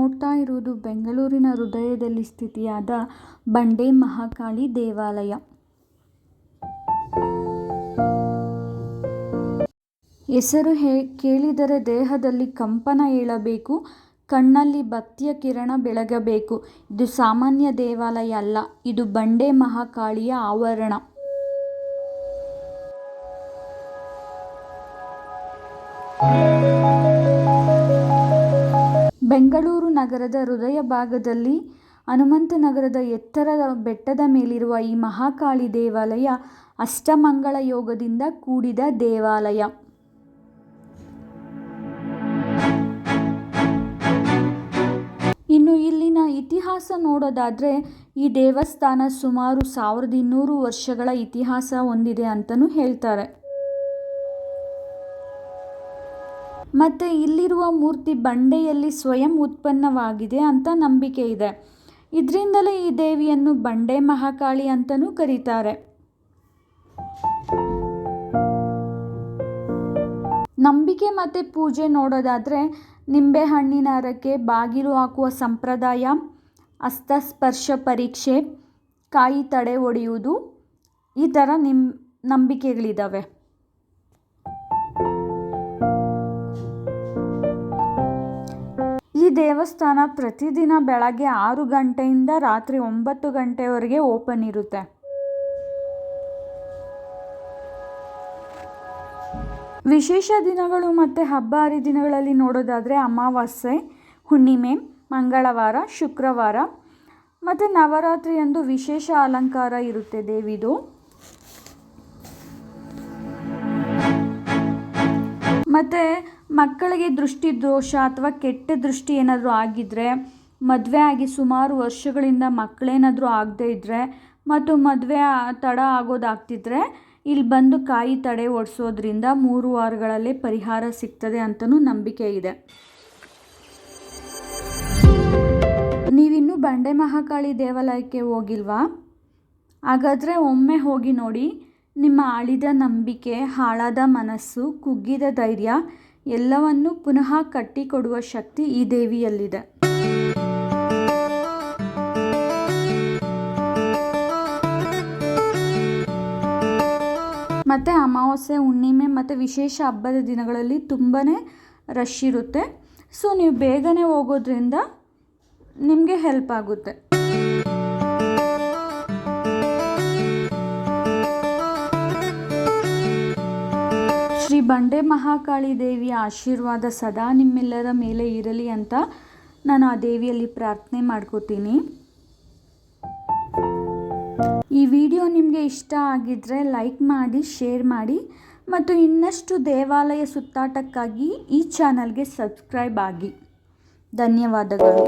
ನೋಡ್ತಾ ಇರುವುದು ಬೆಂಗಳೂರಿನ ಹೃದಯದಲ್ಲಿ ಸ್ಥಿತಿಯಾದ ಬಂಡೆ ಮಹಾಕಾಳಿ ದೇವಾಲಯ. ಹೆಸರು ಕೇಳಿದರೆ ದೇಹದಲ್ಲಿ ಕಂಪನ ಏಳಬೇಕು, ಕಣ್ಣಲ್ಲಿ ಭಕ್ತಿಯ ಕಿರಣ ಬೆಳಗಬೇಕು. ಇದು ಸಾಮಾನ್ಯ ದೇವಾಲಯ ಅಲ್ಲ, ಇದು ಬಂಡೆ ಮಹಾಕಾಳಿಯ ಆವರಣ. ಬೆಂಗಳೂರು ನಗರದ ಹೃದಯ ಭಾಗದಲ್ಲಿ ಹನುಮಂತನಗರದ ಎತ್ತರದ ಬೆಟ್ಟದ ಮೇಲಿರುವ ಈ ಮಹಾಕಾಳಿ ದೇವಾಲಯ ಅಷ್ಟಮಂಗಳ ಯೋಗದಿಂದ ಕೂಡಿದ ದೇವಾಲಯ. ಇನ್ನು ಇಲ್ಲಿನ ಇತಿಹಾಸ ನೋಡೋದಾದರೆ ಈ ದೇವಸ್ಥಾನ ಸುಮಾರು 1200 ವರ್ಷಗಳ ಇತಿಹಾಸ ಹೊಂದಿದೆ ಅಂತಲೂ ಹೇಳ್ತಾರೆ. ಮತ್ತು ಇಲ್ಲಿರುವ ಮೂರ್ತಿ ಬಂಡೆಯಲ್ಲಿ ಸ್ವಯಂ ಉತ್ಪನ್ನವಾಗಿದೆ ಅಂತ ನಂಬಿಕೆ ಇದೆ. ಇದರಿಂದಲೇ ಈ ದೇವಿಯನ್ನು ಬಂಡೆ ಮಹಾಕಾಳಿ ಅಂತಲೂ ಕರೀತಾರೆ. ನಂಬಿಕೆ ಮತ್ತು ಪೂಜೆ ನೋಡೋದಾದರೆ ನಿಂಬೆಹಣ್ಣಿನ ಹರಕೆ, ಬಾಗಿಲು ಹಾಕುವ ಸಂಪ್ರದಾಯ, ಹಸ್ತಸ್ಪರ್ಶ ಪರೀಕ್ಷೆ, ಕಾಯಿ ತಡೆ ಒಡೆಯುವುದು, ಈ ಥರ ನಂಬಿಕೆಗಳಿದ್ದಾವೆ. ಈ ದೇವಸ್ಥಾನ ಪ್ರತಿದಿನ ಬೆಳಗ್ಗೆ 6 ಗಂಟೆಯಿಂದ ರಾತ್ರಿ 9 ಗಂಟೆವರೆಗೆ ಓಪನ್ ಇರುತ್ತೆ. ವಿಶೇಷ ದಿನಗಳು ಮತ್ತು ಹಬ್ಬ ಹರಿದಿನಗಳಲ್ಲಿ ನೋಡೋದಾದರೆ ಅಮಾವಾಸ್ಯೆ, ಹುಣ್ಣಿಮೆ, ಮಂಗಳವಾರ, ಶುಕ್ರವಾರ ಮತ್ತು ನವರಾತ್ರಿಯಂದು ವಿಶೇಷ ಅಲಂಕಾರ ಇರುತ್ತೆ ದೇವಿದು. ಮತ್ತು ಮಕ್ಕಳಿಗೆ ದೃಷ್ಟಿ ದೋಷ ಅಥವಾ ಕೆಟ್ಟ ದೃಷ್ಟಿ ಏನಾದರೂ ಆಗಿದ್ದರೆ, ಮದುವೆ ಆಗಿ ಸುಮಾರು ವರ್ಷಗಳಿಂದ ಮಕ್ಕಳೇನಾದರೂ ಆಗದೇ ಇದ್ದರೆ ಮತ್ತು ಮದುವೆ ತಡ ಆಗೋದಾಗ್ತಿದ್ರೆ ಇಲ್ಲಿ ಬಂದು ಕಾಯಿ ತಡೆ ಒಡಿಸೋದ್ರಿಂದ 3 ವಾರಗಳಲ್ಲೇ ಪರಿಹಾರ ಸಿಗ್ತದೆ ಅಂತಲೂ ನಂಬಿಕೆ ಇದೆ. ನೀವಿನ್ನೂ ಬಂಡೆ ಮಹಾಕಾಳಿ ದೇವಾಲಯಕ್ಕೆ ಹೋಗಿಲ್ವಾ? ಹಾಗಾದರೆ ಒಮ್ಮೆ ಹೋಗಿ ನೋಡಿ. ನಿಮ್ಮ ಅಳಿದ ನಂಬಿಕೆ, ಹಾಳಾದ ಮನಸ್ಸು, ಕುಗ್ಗಿದ ಧೈರ್ಯ ಎಲ್ಲವನ್ನೂ ಪುನಃ ಕಟ್ಟಿಕೊಡುವ ಶಕ್ತಿ ಈ ದೇವಿಯಲ್ಲಿದೆ. ಮತ್ತು ಅಮಾವಾಸ್ಯೆ, ಹುಣ್ಣಿಮೆ ಮತ್ತು ವಿಶೇಷ ಹಬ್ಬದ ದಿನಗಳಲ್ಲಿ ತುಂಬಾ ರಶ್ ಇರುತ್ತೆ. ಸೊ ನೀವು ಬೇಗನೆ ಹೋಗೋದ್ರಿಂದ ನಿಮಗೆ ಹೆಲ್ಪ್ ಆಗುತ್ತೆ. ಶ್ರೀ ಬಂಡೆ ಮಹಾಕಾಳಿ ದೇವಿಯ ಆಶೀರ್ವಾದ ಸದಾ ನಿಮ್ಮೆಲ್ಲರ ಮೇಲೆ ಇರಲಿ ಅಂತ ನಾನು ಆ ದೇವಿಯಲ್ಲಿ ಪ್ರಾರ್ಥನೆ ಮಾಡ್ಕೋತೀನಿ. ಈ ವಿಡಿಯೋ ನಿಮಗೆ ಇಷ್ಟ ಆಗಿದ್ದರೆ ಲೈಕ್ ಮಾಡಿ, ಶೇರ್ ಮಾಡಿ ಮತ್ತು ಇನ್ನಷ್ಟು ದೇವಾಲಯ ಸುತ್ತಾಟಕ್ಕಾಗಿ ಈ ಚಾನಲ್ಗೆ ಸಬ್ಸ್ಕ್ರೈಬ್ ಆಗಿ. ಧನ್ಯವಾದಗಳು.